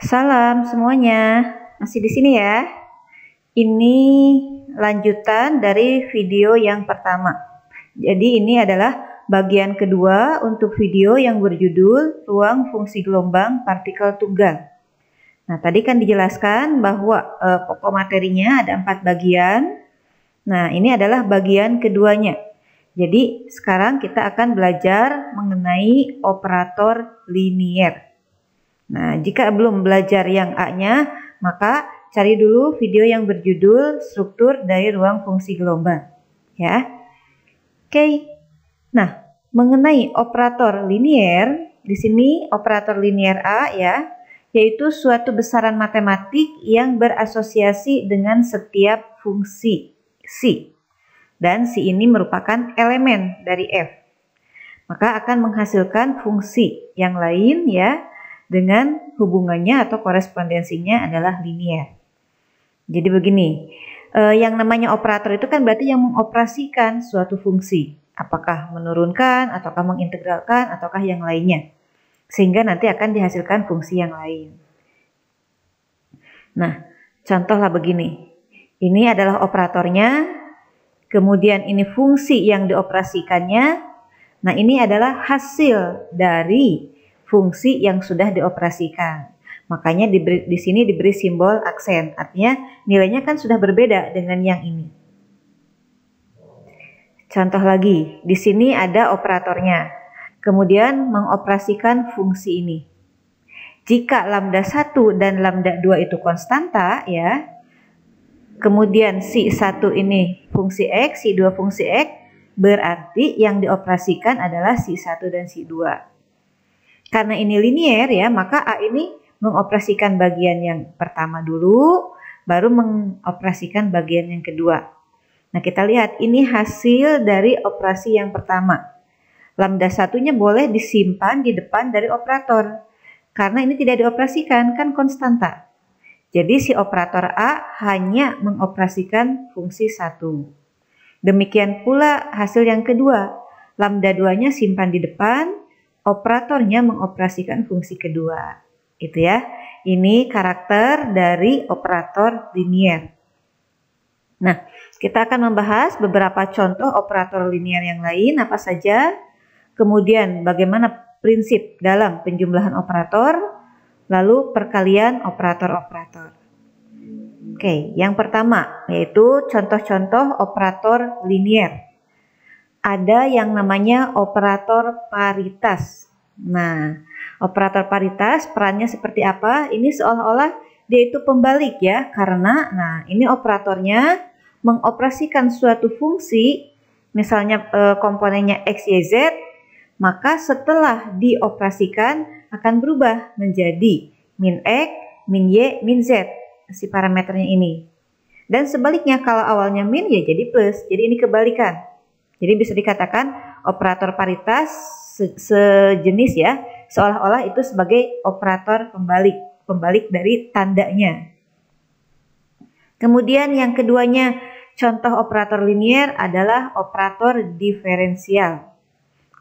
Salam semuanya, masih di sini ya. Ini lanjutan dari video yang pertama. Jadi ini adalah bagian kedua untuk video yang berjudul ruang fungsi gelombang partikel tunggal. Nah, tadi kan dijelaskan bahwa pokok materinya ada 4 bagian. Nah, ini adalah bagian keduanya. Jadi sekarang kita akan belajar mengenai operator linier. Nah, jika belum belajar yang A-nya, maka cari dulu video yang berjudul struktur dari ruang fungsi gelombang. Ya. Oke. Nah, mengenai operator linier, di sini operator linier A ya, yaitu suatu besaran matematik yang berasosiasi dengan setiap fungsi C. Dan C ini merupakan elemen dari F. Maka akan menghasilkan fungsi yang lain ya, dengan hubungannya atau korespondensinya adalah linier. Jadi begini, yang namanya operator itu kan berarti yang mengoperasikan suatu fungsi. Apakah menurunkan, ataukah mengintegralkan, ataukah yang lainnya. Sehingga nanti akan dihasilkan fungsi yang lain. Nah, contohlah begini. Ini adalah operatornya, kemudian ini fungsi yang dioperasikannya. Nah, ini adalah hasil dari fungsi yang sudah dioperasikan. Makanya di sini diberi simbol aksen. Artinya nilainya kan sudah berbeda dengan yang ini. Contoh lagi, di sini ada operatornya. Kemudian mengoperasikan fungsi ini. Jika lambda 1 dan lambda 2 itu konstanta ya. Kemudian si 1 ini fungsi X, si 2 fungsi X, berarti yang dioperasikan adalah si 1 dan si 2. Karena ini linier ya, maka A ini mengoperasikan bagian yang pertama dulu, baru mengoperasikan bagian yang kedua. Nah, kita lihat ini hasil dari operasi yang pertama. Lambda satunya boleh disimpan di depan dari operator. Karena ini tidak dioperasikan, kan konstanta. Jadi si operator A hanya mengoperasikan fungsi 1. Demikian pula hasil yang kedua. Lambda 2-nya simpan di depan, operatornya mengoperasikan fungsi kedua. Itu ya. Ini karakter dari operator linier. Nah, kita akan membahas beberapa contoh operator linier yang lain apa saja. Kemudian bagaimana prinsip dalam penjumlahan operator, lalu perkalian operator-operator. Oke, yang pertama yaitu contoh-contoh operator linier. Ada yang namanya operator paritas. Nah, operator paritas perannya seperti apa? Ini seolah-olah dia itu pembalik ya, karena ini operatornya mengoperasikan suatu fungsi, misalnya komponennya X, Y, Z, maka setelah dioperasikan akan berubah menjadi min X, min Y, min Z, si parameternya ini. Dan sebaliknya kalau awalnya min ya jadi plus, jadi ini kebalikan. Jadi bisa dikatakan operator paritas sejenis ya, seolah-olah itu sebagai operator pembalik dari tandanya. Kemudian yang keduanya, contoh operator linier adalah operator diferensial.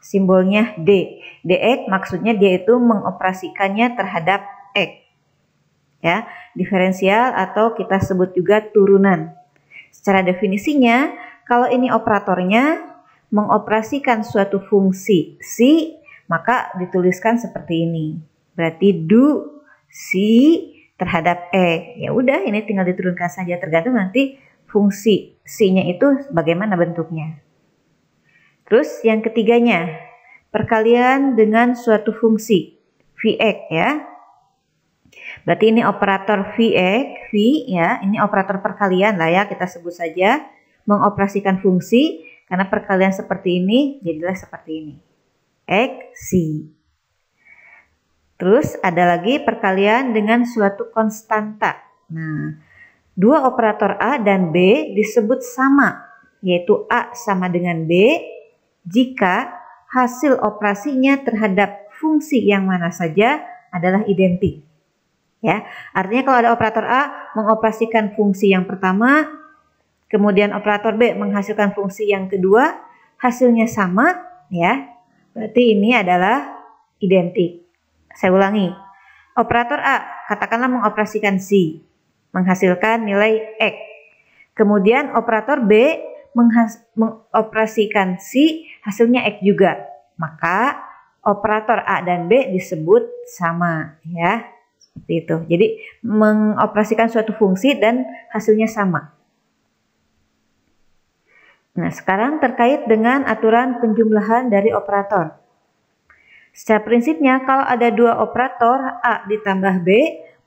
Simbolnya D. Dx maksudnya dia itu mengoperasikannya terhadap X. Ya, diferensial atau kita sebut juga turunan. Secara definisinya, kalau ini operatornya mengoperasikan suatu fungsi C, maka dituliskan seperti ini. Berarti do C terhadap E. Ya udah, ini tinggal diturunkan saja, tergantung nanti fungsi C-nya itu bagaimana bentuknya. Terus yang ketiganya, perkalian dengan suatu fungsi Vx ya. Berarti ini operator Vx, V ya, ini operator perkalian lah ya, kita sebut saja. Mengoperasikan fungsi, karena perkalian seperti ini, jadilah seperti ini. X, C. Terus ada lagi perkalian dengan suatu konstanta. Nah, dua operator A dan B disebut sama, yaitu A sama dengan B, jika hasil operasinya terhadap fungsi yang mana saja adalah identik. Ya, artinya kalau ada operator A mengoperasikan fungsi yang pertama, kemudian operator B menghasilkan fungsi yang kedua, hasilnya sama ya. Berarti ini adalah identik. Saya ulangi. Operator A, katakanlah mengoperasikan si, menghasilkan nilai X. Kemudian operator B mengoperasikan si, hasilnya X juga. Maka operator A dan B disebut sama, ya. Seperti itu. Jadi mengoperasikan suatu fungsi dan hasilnya sama. Nah, sekarang terkait dengan aturan penjumlahan dari operator. Secara prinsipnya, kalau ada dua operator A ditambah B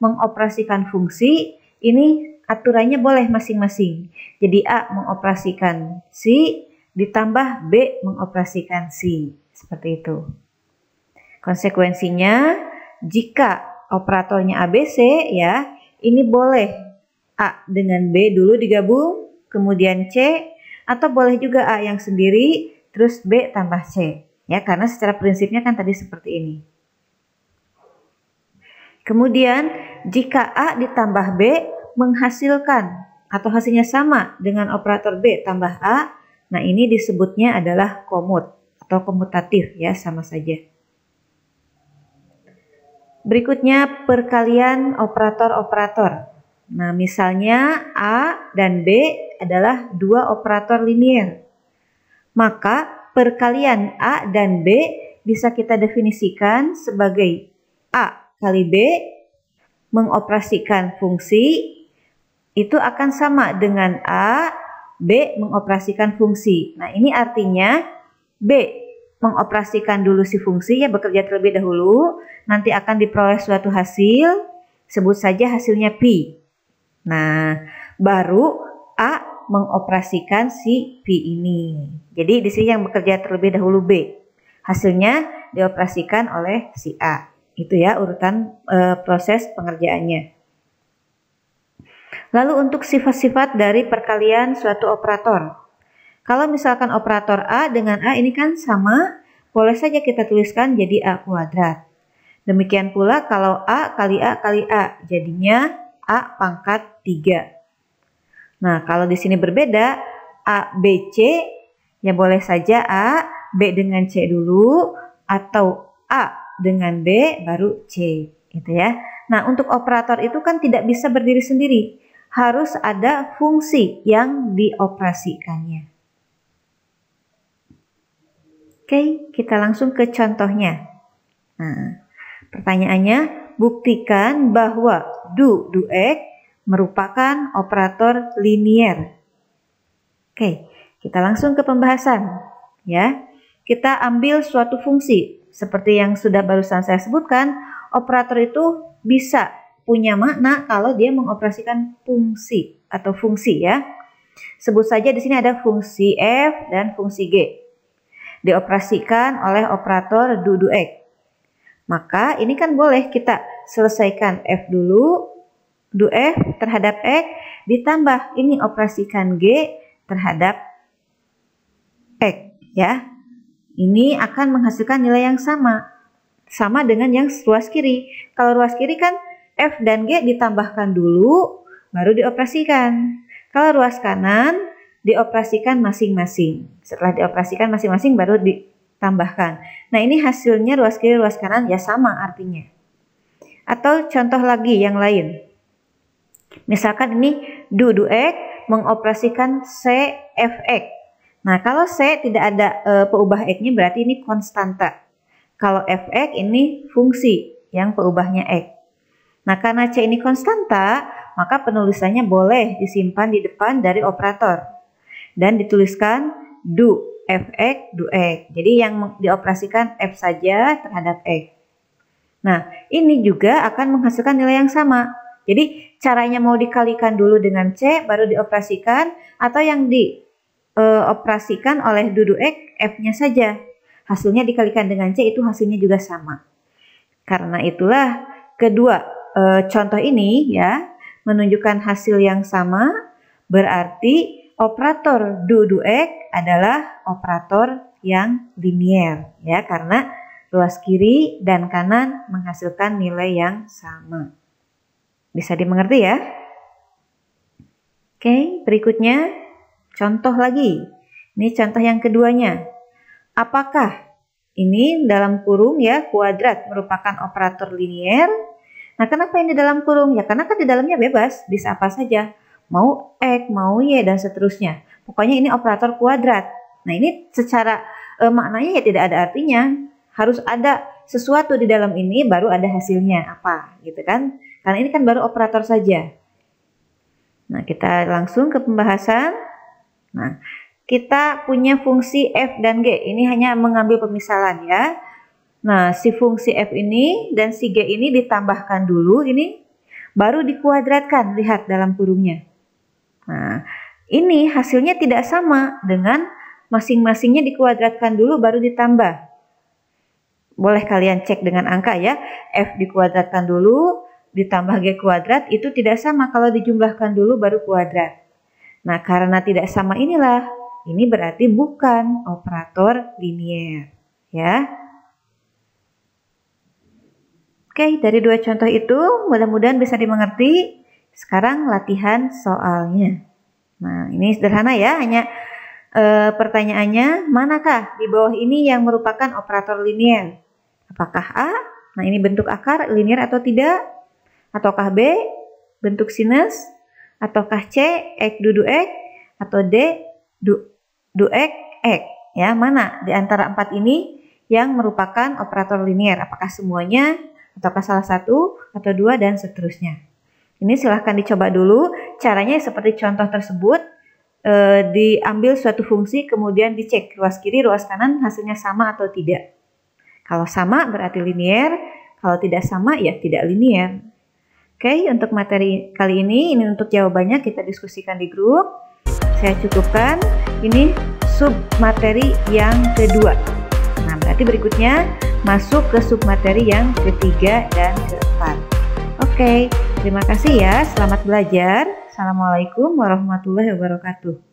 mengoperasikan fungsi, ini aturannya boleh masing-masing. Jadi A mengoperasikan si ditambah B mengoperasikan si. Seperti itu. Konsekuensinya, jika operatornya ABC, ya, ini boleh A dengan B dulu digabung, kemudian C, atau boleh juga A yang sendiri, terus B tambah C. Ya, karena secara prinsipnya kan tadi seperti ini. Kemudian, jika A ditambah B menghasilkan atau hasilnya sama dengan operator B tambah A, nah ini disebutnya adalah komut atau komutatif, ya, sama saja. Berikutnya perkalian operator-operator. Nah, misalnya A dan B adalah dua operator linier. Maka perkalian A dan B bisa kita definisikan sebagai A kali B mengoperasikan fungsi itu akan sama dengan A, B mengoperasikan fungsi. Nah, ini artinya B mengoperasikan dulu si fungsi, ya, bekerja terlebih dahulu, nanti akan diperoleh suatu hasil, sebut saja hasilnya pi. Nah, baru A mengoperasikan si pi ini. Jadi di sini yang bekerja terlebih dahulu B. Hasilnya dioperasikan oleh si A. Itu ya urutan proses pengerjaannya. Lalu untuk sifat-sifat dari perkalian suatu operator. Kalau misalkan operator A dengan A ini kan sama, boleh saja kita tuliskan jadi A kuadrat. Demikian pula kalau A kali A kali A, jadinya A pangkat 3. Nah, kalau di sini berbeda, A, B, C, ya boleh saja A, B dengan C dulu, atau A dengan B, baru C. Gitu ya. Nah, untuk operator itu kan tidak bisa berdiri sendiri. Harus ada fungsi yang dioperasikannya. Oke, kita langsung ke contohnya. Nah, pertanyaannya, buktikan bahwa do, X merupakan operator linier. Oke, kita langsung ke pembahasan. Ya, kita ambil suatu fungsi. Seperti yang sudah barusan saya sebutkan, operator itu bisa punya makna kalau dia mengoperasikan fungsi atau fungsi, ya. Sebut saja di sini ada fungsi F dan fungsi G. Dioperasikan oleh operator do, X. Maka ini kan boleh kita selesaikan F dulu, do F terhadap X, ditambah ini operasikan G terhadap X, ya. Ini akan menghasilkan nilai yang sama. Sama dengan yang ruas kiri. Kalau ruas kiri kan F dan G ditambahkan dulu, baru dioperasikan. Kalau ruas kanan, dioperasikan masing-masing. Setelah dioperasikan masing-masing baru ditambahkan. Nah, ini hasilnya ruas kiri, ruas kanan ya sama artinya. Atau contoh lagi yang lain. Misalkan ini do, X mengoperasikan C, Fx. Nah, kalau C tidak ada peubah X-nya berarti ini konstanta. Kalau Fx ini fungsi yang peubahnya X. Nah, karena C ini konstanta, maka penulisannya boleh disimpan di depan dari operator. Dan dituliskan do Fx, do X. Jadi yang dioperasikan F saja terhadap X. Nah, ini juga akan menghasilkan nilai yang sama. Jadi caranya mau dikalikan dulu dengan C, baru dioperasikan, atau yang dioperasikan oleh do, X, F-nya saja. Hasilnya dikalikan dengan C, itu hasilnya juga sama. Karena itulah kedua contoh ini ya menunjukkan hasil yang sama, berarti operator do, X adalah operator yang linier, ya, karena ruas kiri dan kanan menghasilkan nilai yang sama. Bisa dimengerti ya? Oke, berikutnya contoh lagi. Ini contoh yang keduanya. Apakah ini dalam kurung ya kuadrat merupakan operator linier? Nah, kenapa ini dalam kurung? Ya karena kan di dalamnya bebas, bisa apa saja. Mau X, mau Y, dan seterusnya. Pokoknya ini operator kuadrat. Nah, ini secara maknanya ya tidak ada artinya. Harus ada sesuatu di dalam ini baru ada hasilnya apa gitu kan. Karena ini kan baru operator saja. Nah, kita langsung ke pembahasan. Nah, kita punya fungsi f dan g. Ini hanya mengambil pemisalan ya. Nah, si fungsi f ini dan si g ini ditambahkan dulu ini, baru dikuadratkan. Lihat dalam kurungnya. Nah, ini hasilnya tidak sama dengan masing-masingnya dikuadratkan dulu baru ditambah. Boleh kalian cek dengan angka ya. F dikuadratkan dulu, ditambah G kuadrat itu tidak sama kalau dijumlahkan dulu baru kuadrat. Nah, karena tidak sama inilah, ini berarti bukan operator linier. Ya. Oke, dari dua contoh itu mudah-mudahan bisa dimengerti. Sekarang latihan soalnya. Nah, ini sederhana ya, hanya pertanyaannya, manakah di bawah ini yang merupakan operator linier? Apakah A? Nah, ini bentuk akar linier atau tidak? Ataukah B? Bentuk sinus? Ataukah C? X du X? Atau D? Du X X? Ya, mana di antara empat ini yang merupakan operator linier? Apakah semuanya? Ataukah salah satu? Atau dua? Dan seterusnya. Ini silahkan dicoba dulu. Caranya seperti contoh tersebut. Diambil suatu fungsi, kemudian dicek ruas kiri, ruas kanan, hasilnya sama atau tidak. Kalau sama berarti linier, kalau tidak sama ya tidak linier. Oke, untuk materi kali ini untuk jawabannya kita diskusikan di grup. Saya cukupkan, ini sub materi yang kedua. Nah, berarti berikutnya masuk ke sub materi yang ketiga dan keempat. Oke, terima kasih ya, selamat belajar. Assalamualaikum warahmatullahi wabarakatuh.